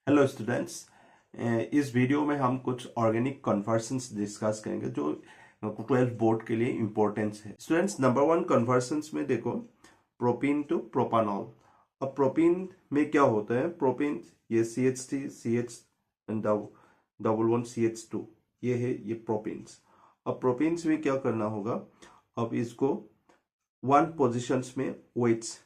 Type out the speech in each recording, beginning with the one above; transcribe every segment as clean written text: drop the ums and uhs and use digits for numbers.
Hello students. इस video में हम कुछ ऑर्गेनिक कन्वर्शंस डिस्कस करेंगे जो 12th बोर्ड के लिए इम्पोर्टेंस है। स्टूडेंट्स, नंबर 1 कन्वर्शंस में देखो, प्रोपीन टू प्रोपानॉल। अब प्रोपीन में क्या होता है? प्रोपीन ये CH3 CH double one CH2 ये है, ये प्रोपीन्स। अब प्रोपीन्स में क्या करना होगा? अब इसको वन पोजिशंस में वेट्स,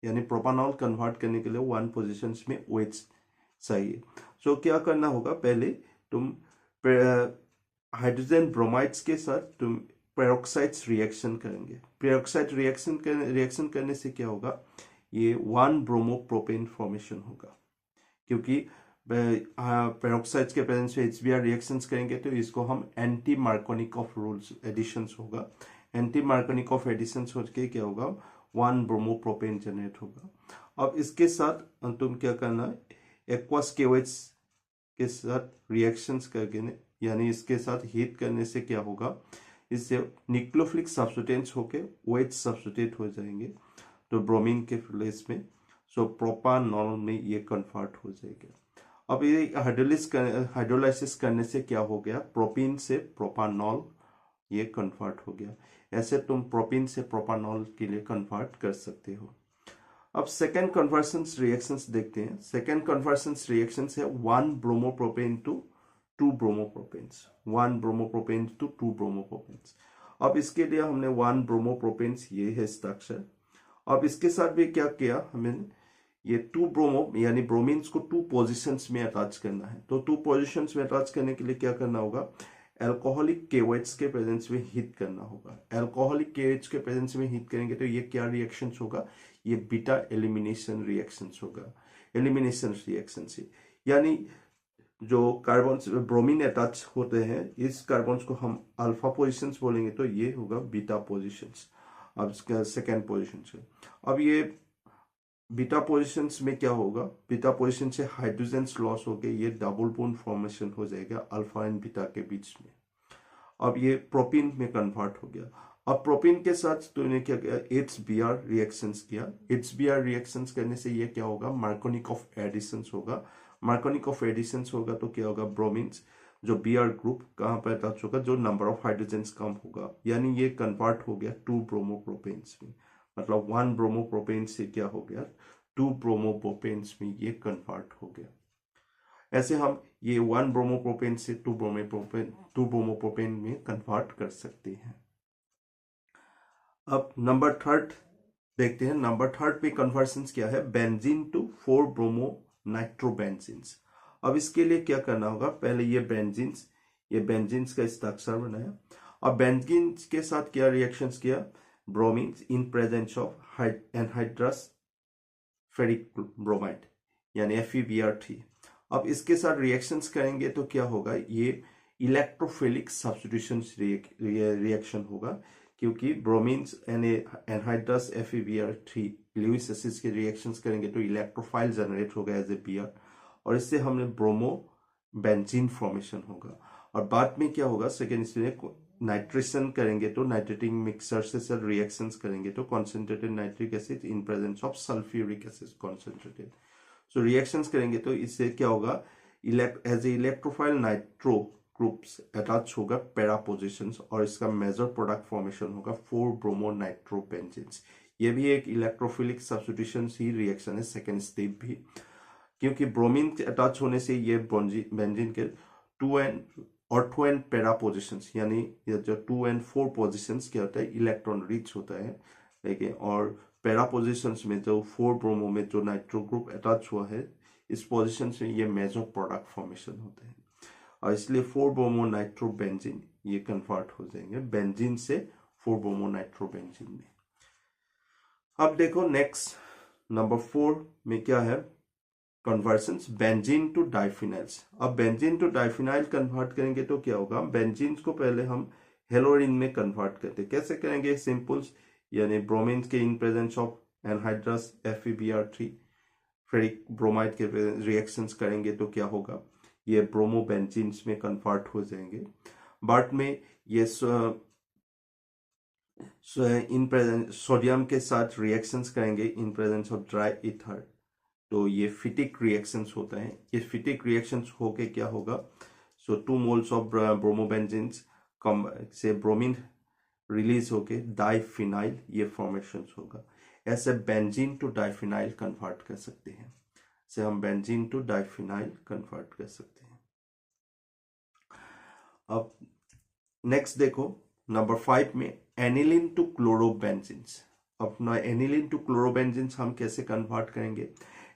यानी प्रोपानॉल कन्वर्ट करने के लिए वन पोजिशंस में वेट्स चाहिए। सो क्या करना होगा? पहले तुम हाइड्रोजन ब्रोमाइड्स के साथ तुम पेरोक्साइड्स रिएक्शन करेंगे। पेरोक्साइड रिएक्शन करने से क्या होगा? ये वन ब्रोमोप्रोपेन फॉर्मेशन होगा, क्योंकि पेरोक्साइड्स के प्रेजेंस में HBr रिएक्शंस करेंगे तो इसको हम एंटी मार्कोनिकॉफ रूल्स एडिशंस होगा। एंटी मार्कोनिकॉफ एडिशंस होकर क्या होगा? वन ब्रोमोप्रोपेन जनरेट होगा। अब इसके साथ तुम क्या करना है? एक्वस केवेट्स के साथ रिएक्शंस करके, यानी इसके साथ हीट करने से क्या होगा? इससे न्यूक्लियोफिलिक सब्स्टिट्यूएंट्स होके वेट सब्स्टिट्यूट हो जाएंगे तो ब्रोमीन के प्लेस में, सो प्रोपानॉल में ये कन्वर्ट हो जाएगा। अब ये हाइड्रोलाइसिस करने से क्या हो गया? प्रोपीन से प्रोपानॉल ये कन्वर्ट हो गया। ऐसे तुम प्रोपीन से प्रोपानॉल के लिए कन्वर्ट कर सकते हो। अब सेकेंड कन्वर्शंस रिएक्शंस देखते हैं। सेकेंड कन्वर्शंस रिएक्शंस है one bromopropane to two bromopropanes, one bromopropane to two bromopropanes. अब इसके लिए हमने वन ब्रोमोप्रोपेन्स, ये है स्ट्रक्चर। अब इसके साथ भी क्या किया हमें? ये टू ब्रोमो यानी ब्रोमीन्स को टू पोजिशंस में अटैच करना है। तो टू पोजिशंस में अटैच करने के लिए क्या करना होगा? एल्कोहलिक केवेट्स के प्रेजेंस में हीट करना होगा। एल्कोहलिक केवेट्स के प्रेजेंस में हीट करेंगे तो ये क्या रिएक्शन होगा? ये बीटा एलिमिनेशन रिएक्शन होगा। एलिमिनेशन रिएक्शन से, यानी जो कार्बन ब्रोमीन अटैच होते हैं, इस कार्बन्स को हम अल्फा पोजिशंस बोलेंगे तो ये होगा बीटा पोजिशंस। अब इसका सेकेंड पोजिशन से, अब ये बीटा पोजिशंस में क्या होगा? बीटा पोजिशन से हाइड्रोजन लॉस हो गए, ये डबल बॉन्ड फॉर्मेशन हो जाएगा अल्फा एंड बीटा के बीच में। अब ये प्रोपीन में कन्वर्ट हो गया। अब प्रोपीन के साथ तूने क्या किया? HBr रिएक्शंस किया। HBr रिएक्शंस करने से ये क्या होगा? मार्कोनिकॉफ एडिशंस होगा। मार्कोनिकॉफ एडिशंस होगा तो क्या होगा? ब्रोमीन्स जो Br ग्रुप कहाँ पर अटैच होगा? जो नंबर ऑफ हाइड्रोजन्स कम होगा, यानी ये कन्वर्ट हो गया टू ब्रोमोप्रोपेन्स में। मतलब वन ब्रोमोप्रोपेन से क्या हो गया? टू ब्रोमोप्रोपेन्स में ये कन्वर्ट हो गया। ऐसे हम ये वन ब्रोमोप्रोपेन से टू ब्रोमोप्रोपेन में कन्वर्ट कर सकते हैं। अब नंबर थर्ड देखते हैं। नंबर थर्ड पे कन्वर्शंस क्या है? Benzene to 4 bromo nitrobenzenes. अब इसके लिए क्या करना होगा? पहले ये बेंजीन्स का स्ट्रक्चर बनाया। अब बेंजीन्स के साथ क्या रिएक्शंस किया? Bromines in presence of anhydrous ferric bromide, यानी FeBr3। अब इसके साथ रिएक्शंस करेंगे तो क्या होगा? ये इलेक्ट्रोफिलिक सब्स्टिट्यूशन रिएक्शन होगा, क्योंकि ब्रोमीन्स एनहाइड्रस FeBr3 लुईस एसिड के रिएक्शंस करेंगे तो इलेक्ट्रोफाइल जनरेट होगा एज ए Br, और इससे हमने ब्रोमो बेंजीन फॉर्मेशन होगा। और बाद में क्या होगा? सेकेंड स्टेज नाइट्रेशन करेंगे तो नाइट्रेटिंग मिक्सर से सर रिएक्शंस करेंगे तो concentrated nitric acid in presence of sulphuric acid concentrated. So reactions करेंगे तो इससे क्या होगा? As a electrophile nitro groups attach होगा पैरा पोजिशंस, और इसका मेजर प्रोडक्ट फॉर्मेशन होगा 4 ब्रोमो नाइट्रोबेंजीन्स। ये भी एक इलेक्ट्रोफिलिक सब्स्टिट्यूशन ही रिएक्शन है, सेकेंड स्टेप भी, क्योंकि ब्रोमीन अटैच होने से ये बेंजीन के 2 एंड पैरा पोजिशंस, यानी जो 2 एंड 4 पोजिशंस क्या होता है? इलेक्ट्रॉन रिच होता है, देखिए। और पैरा पोजिशंस में जो 4 ब्रोमो में जो नाइट्रो ग्रुप अटैच हुआ है, इस पोजिशन में ये मेजर प्रोडक्ट फॉर्मेशन होते हैं, और इसलिए 4 ब्रोमो नाइट्रोबेंजीन ये कन्वर्ट हो जाएंगे बेंजीन से 4 ब्रोमो नाइट्रोबेंजीन में। अब देखो नेक्स्ट नंबर 4 में क्या है? Conversions benzene to diphenyls. अब बेंजीन टू डाइफिनाइल कन्वर्ट करेंगे तो क्या होगा? बेंजीन को पहले हम हेलोरिन में कन्वर्ट करते हैं। कैसे करेंगे? सिंपल्स, यानी ब्रोमीन के इन presence of anhydrous FeBr3 ferric bromide के रिएक्शंस करेंगे तो क्या होगा? ये ब्रोमो बेंजीन्स में कन्वर्ट हो जाएंगे। बाद में ये इन प्रेजेंस सोडियम के साथ रिएक्शंस करेंगे इन प्रेजेंस ऑफ ड्राई ईथर, तो ये फिटिक रिएक्शंस होता है। ये फिटिक रिएक्शंस होके क्या होगा, सो 2 मोल्स ऑफ ब्रोमोबेंजीन्स कम से ब्रोमीन रिलीज होके डाइफिनाइल ये फॉर्मेशंस होगा। ऐसे बेंजीन टू डाइफिनाइल कन्वर्ट कर सकते हैं, से हम बेंजीन टू डाइफिनाइल कन्वर्ट कर सकते हैं। अब नेक्स्ट देखो नंबर 5 में एनिलीन टू क्लोरोबेंजीन्स। अपना एनिलीन टू क्लोरोबेंजीन्स हम कैसे कन्वर्ट करेंगे,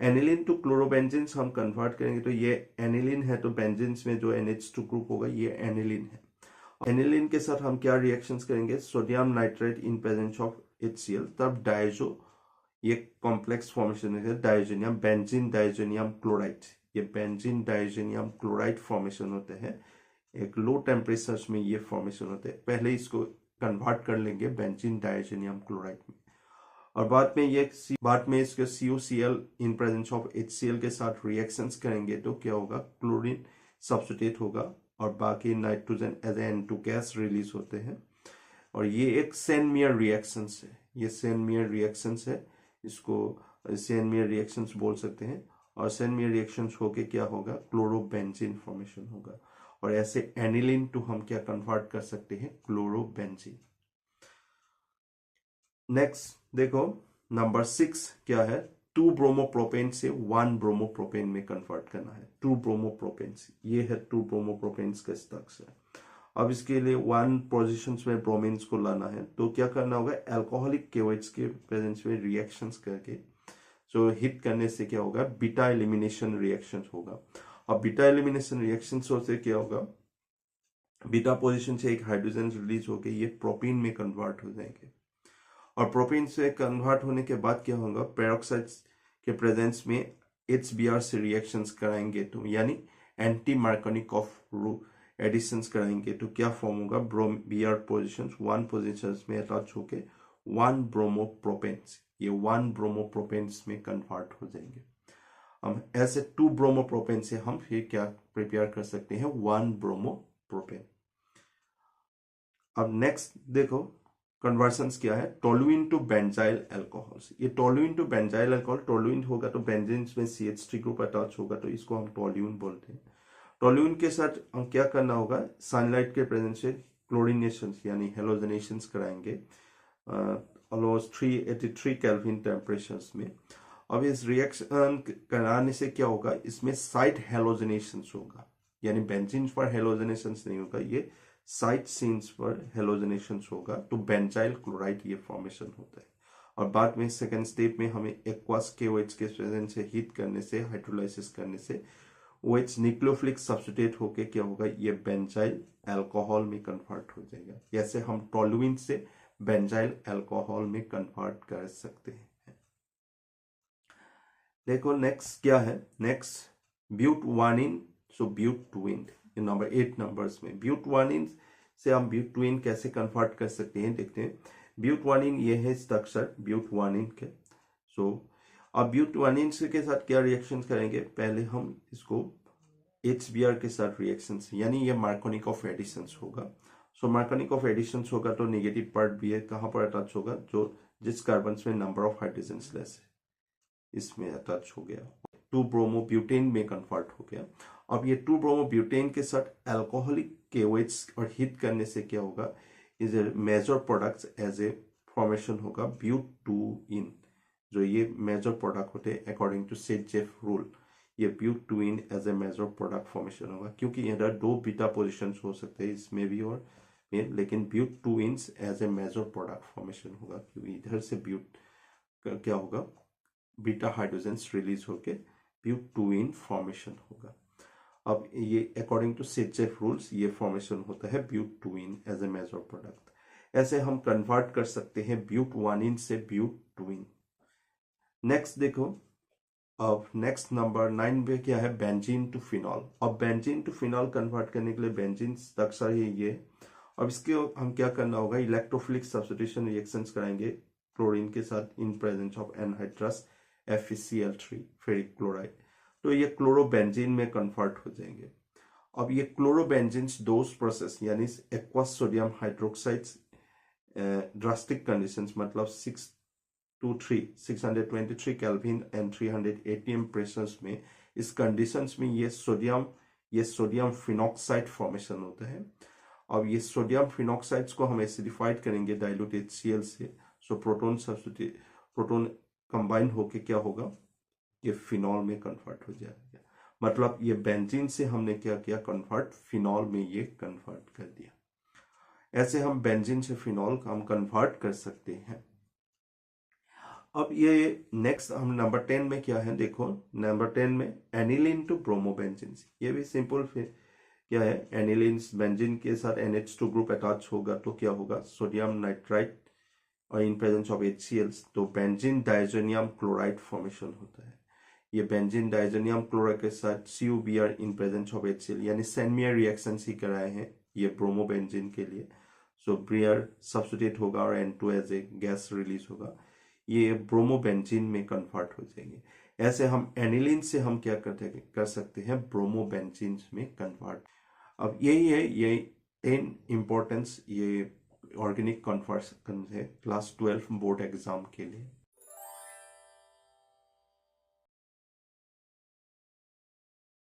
एनिलीन टू क्लोरोबेंजीन्स हम कन्वर्ट करेंगे तो ये एनिलीन है तो बेंजीन्स में जो NH2 ग्रुप होगा ये एनिलीन है। एनिलीन के साथ हम क्या रिएक्शंस करेंगे, sodium nitrate in presence of HCl, तब डायजो ये कॉम्प्लेक्स फॉर्मेशन है डाइजेनियम, बेंजीन डाइजेनियम क्लोराइड, ये बेंजीन डाइजेनियम क्लोराइड फॉर्मेशन होते हैं। एक लो टेम्परेचर में ये फॉर्मेशन होते हैं। पहले इसको कन्वर्ट कर लेंगे बेंजीन डाइजेनियम क्लोराइड में, और बाद में इसके CuCl in presence of HCl के साथ रिएक्शंस करेंगे तो क्या होगा, क्लोरीन सब्स्टिट्यूट होगा और बाकी nitrogen as N2 gas release होते हैं। और ये एक सेन-मियर रिएक्शंस है, ये सेन-मियर रिएक्शंस है, इसको सेन-मियर रिएक्शंस बोल सकते हैं। और सेन-मियर रिएक्शंस होके क्या होगा, क्लोरोबेंजीन फॉर्मेशन होगा। और ऐसे एनिलीन टू हम क्या कन्वर्ट कर सकते हैं, क्लोरोबेंजीन। नेक्स्ट देखो नंबर 6 क्या है, 2 ब्रोमोप्रोपेन से 1 ब्रोमोप्रोपेन में कन्वर्ट करना है। 2 ब्रोमोप्रोपेन, ये है 2 ब्रोमोप्रोपेन का स्ट्रक्चर। अब इसके लिए 1 पोजीशंस में ब्रोमीन्स को लाना है तो क्या करना होगा, अल्कोहलिक KOH के प्रेजेंस में रिएक्शंस करके जो हिट करने से क्या होगा, बीटा एलिमिनेशन रिएक्शंस होगा। अब बीटा एलिमिनेशन रिएक्शंस से क्या होगा, बीटा पोजीशन से एक हाइड्रोजन रिलीज होकर ये प्रोपीन में कन्वर्ट हो जाएंगे। और प्रोपीन से कन्वर्ट होने के बाद क्या होगा, पेरोक्साइड के प्रेजेंस में HBr से रिएक्शंस कराएंगे तो यानी एंटी मार्कोनिकॉफ एडिशंस कराएंगे तो क्या फॉर्म होगा, Br पोजिशन 1 पोजिशन में अटैच होके 1 ब्रोमोप्रोपेन्स, ये 1 ब्रोमोप्रोपेन्स में कन्वर्ट हो जाएंगे। हम ऐसे 2 ब्रोमोप्रोपेन से हम फिर क्या प्रिपेयर कर सकते हैं, 1 ब्रोमोप्रोपेन। अब नेक्स्ट देखो कन्वर्सन्स क्या है, टोलुइन टू बेंजाइल अल्कोहल। ये toluene to benzyl alcohol, toluene होगा तो बेंजीन में CH3 ग्रुप अटैच होगा तो इसको हम टोलुइन बोलते हैं। टोलुइन के साथ हम क्या करना होगा, सनलाइट के प्रेजेंस से क्लोरिनेशन यानी हेलोजनेशन कराएंगे ऑलमोस्ट 383 केल्विन टेम्परेचर्स में। अब इस रिएक्शन कराने से क्या होगा, इसमें साइड हेलोजनेशन होगा, यानी बेंजीन पर हेलोजनेशन नहीं होगा, ये साइड सीन्स पर हेलोजनेशन होगा तो बेंजाइल क्लोराइड ये फॉर्मेशन होता है। और बाद में सेकेंड स्टेप में हमें एक्वास KOH के प्रेजेंस से हीट करने से, हाइड्रोलाइसिस करने से OH न्यूक्लियोफिलिक सब्स्टिट्यूट होके क्या होगा, ये बेंजाइल अल्कोहल में कन्वर्ट हो जाएगा। जैसे हम टोलुइन से बेंजाइल अल्कोहल में कन्वर्ट कर सकते हैं। देखो नेक्स्ट क्या है, नेक्स्ट ब्यूटवानिन, सो ब्यूटविन नंबर 8 नंबर्स में ब्यूटवानिन से हम ब्यूटविन कैसे कन्वर्ट कर सकते हैं, देखते हैं। ब्यूटवानिन ये है स्ट्रक्चर ब्यूटवानिन के। सो अब ब्यूटवानिन के साथ क्या रिएक्शन करेंगे, पहले हम इसको HBr के साथ रिएक्शन, यानी ये मार्कोनिकॉफ एडिशंस होगा। सो मार्कोनिकॉफ एडिशंस होगा तो नेगेटिव पार्ट भी है, कहाँ पर अटैच होगा, जो जिस कार्बन में नंबर ऑफ हाइड्रोजन लेस है इसमें अटैच हो गया, 2 ब्रोमोब्यूटेन में कन्वर्ट हो गया। अब ये 2 ब्रोमोब्यूटेन के साथ अल्कोहलिक KOH और हीट करने से क्या होगा, is a major products as a formation होगा ब्यूट-2-इन, जो ये मेजर प्रोडक्ट होते हैं अकॉर्डिंग टू सेट-जेफ रूल। ये ब्यूट-2-इन as a major product formation होगा, क्योंकि इधर 2 बीटा पोजिशन हो सकते हैं इसमें भी और में, लेकिन ब्यूट-2-इन as a major product formation होगा क्योंकि इधर से ब्यूट क्या होगा, बीटा हाइड्रोजन रिलीज होके ब्यूट-2-इन फॉर्मेशन होगा। अब ये अकॉर्डिंग टू सेट-जेफ रूल्स ये फॉर्मेशन होता है ब्यूट-2-इन एज ए मेजर प्रोडक्ट। ऐसे हम कन्वर्ट कर सकते हैं ब्यूट-1-इन से ब्यूट-2-इन। नेक्स्ट देखो, अब नेक्स्ट नंबर 9 पे क्या है, बेंजीन टू फिनॉल। अब बेंजीन टू फिनॉल कन्वर्ट करने के लिए बेंजीन स्ट्रक्चर है ये। अब इसके हम क्या करना होगा, इलेक्ट्रोफिलिक सब्स्टिट्यूशन रिएक्शंस कराएंगे क्लोरीन के साथ इन presence of anhydrous FeCl3 ferric chloride, तो ये क्लोरोबेंजीन में कन्वर्ट हो जाएंगे। अब ये क्लोरोबेंजीन डोज प्रोसेस यानी aqueous sodium hydroxide drastic conditions मतलब 623 केल्विन एंड 300 atm प्रेशर्स में, इस कंडीशंस में ये सोडियम फिनॉक्साइड फॉर्मेशन होता है। अब ये सोडियम फिनॉक्साइड्स को हम एसिडिफाइड करेंगे डाइल्यूट HCl से, सो प्रोटोन कंबाइन होके क्या होगा, ये फिनॉल में कन्वर्ट हो जाएगा। मतलब ये बेंजीन से हमने क्या किया, कन्वर्ट, फिनॉल में ये कन्वर्ट कर दिया। ऐसे हम बेंजीन से फिनॉल का हम कन्वर्ट कर सकते हैं। अब ये नेक्स्ट हम नंबर 10 में क्या है, देखो नंबर 10 में एनिलीन टू ब्रोमोबेंजीन। ये भी सिंपल फिर क्या है, एनिलीन बेंजीन के साथ NH2 ग्रुप अटैच होगा तो क्या होगा, सोडियम नाइट्राइट और इन प्रेजेंस ऑफ HCl तो बेंजीन डाइजोनियम क्लोराइड फॉर्मेशन होता है। ये बेंजीन डाइजोनियम क्लोराइड के साथ CuBr in presence of HCl, यानी सेंमियर रिएक्शन ही कराए हैं ये ब्रोमोबेंजीन के लिए। सो ब्रियर सब्स्टिट्यूट होगा और N2 as a gas release होगा, ये ब्रोमोबेंजीन में कन्वर्ट हो जाएंगे। ऐसे हम एनिलीन से हम क्या कर सकते हैं, ब्रोमोबेंजीन में कन्वर्ट। अब यही है, ये 10 इंपॉर्टेंस ये ऑर्गेनिक कन्वर्शन है क्लास 12 बोर्ड एग्जाम के लिए।